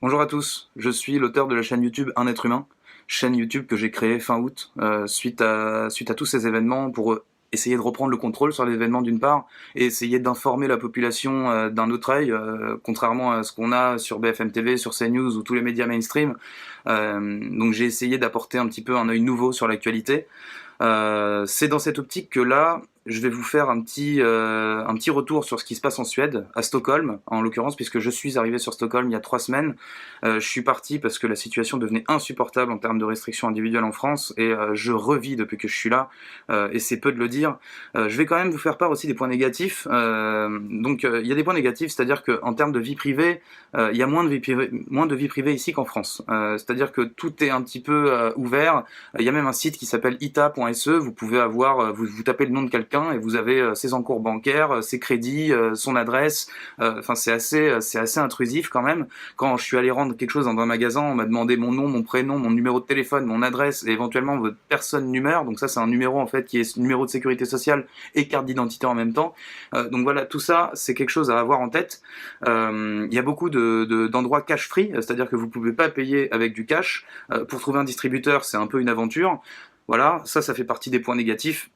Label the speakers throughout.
Speaker 1: Bonjour à tous, je suis l'auteur de la chaîne YouTube Un être humain, chaîne YouTube que j'ai créée fin août suite à tous ces événements pour essayer de reprendre le contrôle sur les événements d'une part et essayer d'informer la population d'un autre œil, contrairement à ce qu'on a sur BFM TV, sur CNews ou tous les médias mainstream. Donc j'ai essayé d'apporter un petit peu un œil nouveau sur l'actualité. C'est dans cette optique que là, je vais vous faire un petit retour sur ce qui se passe en Suède, à Stockholm en l'occurrence, puisque je suis arrivé sur Stockholm il y a 3 semaines. Je suis parti parce que la situation devenait insupportable en termes de restrictions individuelles en France, et je revis depuis que je suis là, et c'est peu de le dire. Je vais quand même vous faire part aussi des points négatifs. Il y a des points négatifs, c'est-à-dire qu'en termes de vie privée, il y a moins de vie privée ici qu'en France. C'est-à-dire que tout est un petit peu ouvert. Il y a même un site qui s'appelle ita.se, vous pouvez avoir, vous tapez le nom de quelqu'un et vous avez ses encours bancaires, ses crédits, son adresse. Enfin, c'est assez intrusif quand même. Quand je suis allé rendre quelque chose dans un magasin, on m'a demandé mon nom, mon prénom, mon numéro de téléphone, mon adresse et éventuellement votre personne numéro. Donc ça, c'est un numéro en fait qui est numéro de sécurité sociale et carte d'identité en même temps. Donc voilà, tout ça, c'est quelque chose à avoir en tête. Il y a beaucoup d'endroits cash-free, c'est-à-dire que vous pouvez pas payer avec du cash. Pour trouver un distributeur, c'est un peu une aventure. Voilà, ça fait partie des points négatifs.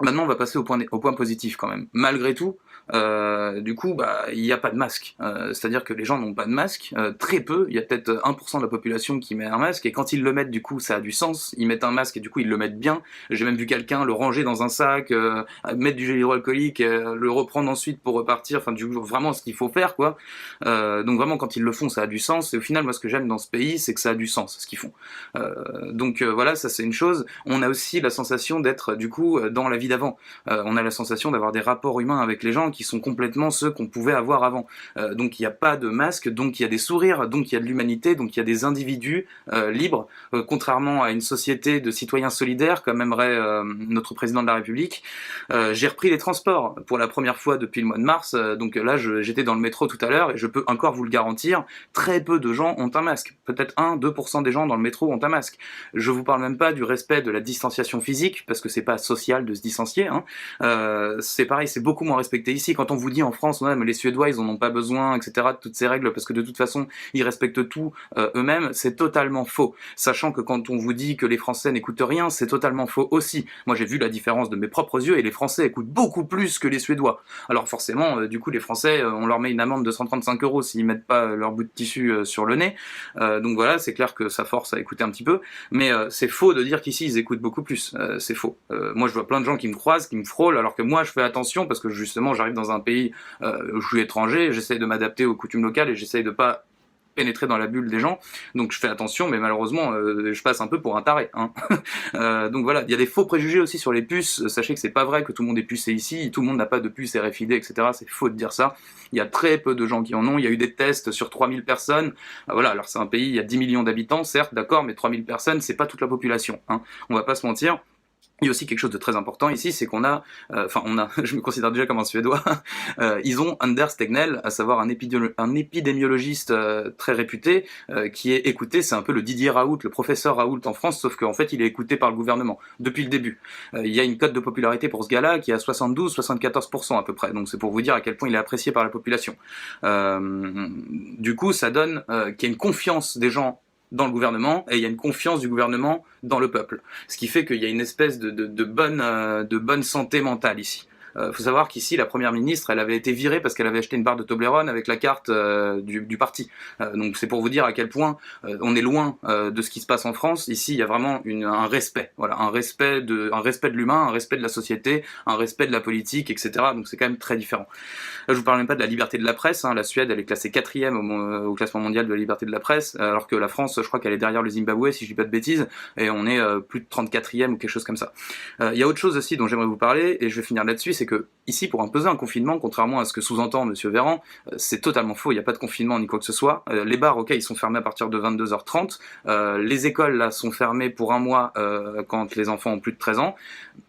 Speaker 1: Maintenant, on va passer au point positif quand même. Malgré tout, du coup, il n'y a pas de masque. C'est-à-dire que les gens n'ont pas de masque, très peu. Il y a peut-être 1% de la population qui met un masque, et quand ils le mettent, du coup, ça a du sens. Ils mettent un masque et du coup, ils le mettent bien. J'ai même vu quelqu'un le ranger dans un sac, mettre du gel hydroalcoolique, le reprendre ensuite pour repartir. Enfin, vraiment ce qu'il faut faire, quoi. Donc vraiment, quand ils le font, ça a du sens. Et au final, moi, ce que j'aime dans ce pays, c'est que ça a du sens, ce qu'ils font. Voilà, ça c'est une chose. On a aussi la sensation d'être, du coup, dans la vie d'avant. On a la sensation d'avoir des rapports humains avec les gens qui sont complètement ceux qu'on pouvait avoir avant. Donc il n'y a pas de masque, donc il y a des sourires, donc il y a de l'humanité, donc il y a des individus libres, contrairement à une société de citoyens solidaires, comme aimerait notre président de la République. J'ai repris les transports pour la première fois depuis le mois de mars, donc là j'étais dans le métro tout à l'heure et je peux encore vous le garantir, très peu de gens ont un masque. Peut-être 1-2% des gens dans le métro ont un masque. Je vous parle même pas du respect de la distanciation physique, parce que c'est pas social de se distancier, hein. C'est pareil, c'est beaucoup moins respecté ici. Quand on vous dit en France, ouais, mais les Suédois ils en ont pas besoin, etc., de toutes ces règles, parce que de toute façon ils respectent tout eux-mêmes, c'est totalement faux. Sachant que quand on vous dit que les Français n'écoutent rien, c'est totalement faux aussi. Moi j'ai vu la différence de mes propres yeux, et les Français écoutent beaucoup plus que les Suédois. Alors forcément, du coup les Français, on leur met une amende de 135 € s'ils mettent pas leur bout de tissu sur le nez. Donc voilà, c'est clair que ça force à écouter un petit peu, mais c'est faux de dire qu'ici ils écoutent beaucoup plus. C'est faux. Moi je vois plein de gens qui me croisent, qui me frôlent, alors que moi je fais attention parce que justement j'arrive dans un pays où je suis étranger, j'essaie de m'adapter aux coutumes locales et j'essaie de pas pénétrer dans la bulle des gens, donc je fais attention, mais malheureusement je passe un peu pour un taré, hein. Donc voilà, il y a des faux préjugés aussi sur les puces. Sachez que c'est pas vrai que tout le monde est pucé ici, tout le monde n'a pas de puce RFID, etc. C'est faux de dire ça. Il y a très peu de gens qui en ont. Il y a eu des tests sur 3000 personnes. Voilà, alors c'est un pays, il y a 10 millions d'habitants, certes, d'accord, mais 3000 personnes, c'est pas toute la population, hein. On va pas se mentir. Il y a aussi quelque chose de très important ici, c'est qu'on a, je me considère déjà comme un Suédois, ils ont Anders Tegnell, à savoir un épidémiologiste très réputé, qui est écouté, c'est un peu le Didier Raoult, le professeur Raoult en France, sauf qu'en fait il est écouté par le gouvernement, depuis le début. Il y a une cote de popularité pour ce gars-là qui est à 72-74% à peu près, donc c'est pour vous dire à quel point il est apprécié par la population. Du coup, ça donne qu'il y a une confiance des gens dans le gouvernement, et il y a une confiance du gouvernement dans le peuple. Ce qui fait qu'il y a une espèce de bonne santé mentale ici. Faut savoir qu'ici, la première ministre, elle avait été virée parce qu'elle avait acheté une barre de Toblerone avec la carte du parti. Donc c'est pour vous dire à quel point on est loin de ce qui se passe en France. Ici, il y a vraiment un respect, voilà, un respect de l'humain, un respect de la société, un respect de la politique, etc. Donc c'est quand même très différent. Là, je vous parle même pas de la liberté de la presse, hein. La Suède, elle est classée 4e au classement mondial de la liberté de la presse, alors que la France, je crois qu'elle est derrière le Zimbabwe, si je dis pas de bêtises, et on est plus de 34e ou quelque chose comme ça. Il y a autre chose aussi dont j'aimerais vous parler, et je vais finir là-dessus, c'est que ici, pour imposer un confinement, contrairement à ce que sous-entend Monsieur Véran, c'est totalement faux, il n'y a pas de confinement ni quoi que ce soit. Les bars, ok, ils sont fermés à partir de 22h30, les écoles là sont fermées pour un mois quand les enfants ont plus de 13 ans.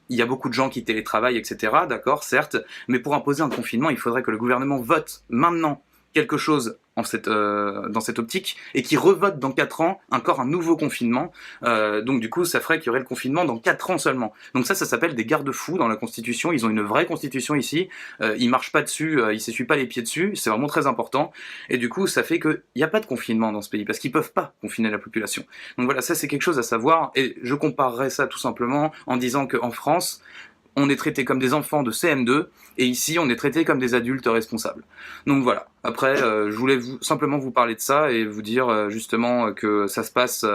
Speaker 1: Il y a beaucoup de gens qui télétravaillent, etc., d'accord, certes, mais pour imposer un confinement, il faudrait que le gouvernement vote maintenant quelque chose dans cette optique, et qui revotent dans 4 ans encore un nouveau confinement. Donc du coup, ça ferait qu'il y aurait le confinement dans 4 ans seulement. Donc ça s'appelle des garde-fous dans la Constitution. Ils ont une vraie Constitution ici. Ils marchent pas dessus, ils s'essuient pas les pieds dessus. C'est vraiment très important. Et du coup, ça fait qu'il n'y a pas de confinement dans ce pays, parce qu'ils peuvent pas confiner la population. Donc voilà, ça c'est quelque chose à savoir. Et je comparerais ça tout simplement en disant qu'en France, on est traité comme des enfants de CM2, et ici on est traité comme des adultes responsables. Donc voilà, après je voulais simplement vous parler de ça et vous dire justement que ça se passe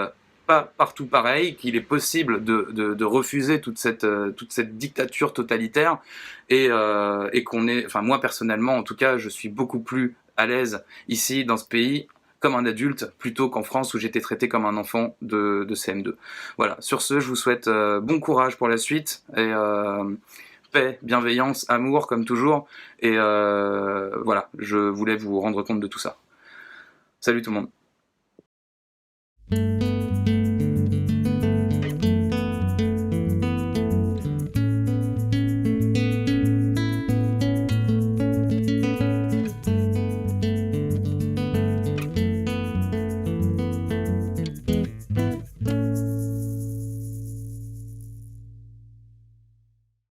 Speaker 1: pas partout pareil, qu'il est possible de refuser toute cette dictature totalitaire, et qu'on est, enfin moi personnellement en tout cas, je suis beaucoup plus à l'aise ici dans ce pays comme un adulte, plutôt qu'en France où j'étais traité comme un enfant de CM2. Voilà, sur ce, je vous souhaite bon courage pour la suite, et paix, bienveillance, amour, comme toujours, et voilà, je voulais vous rendre compte de tout ça. Salut tout le monde.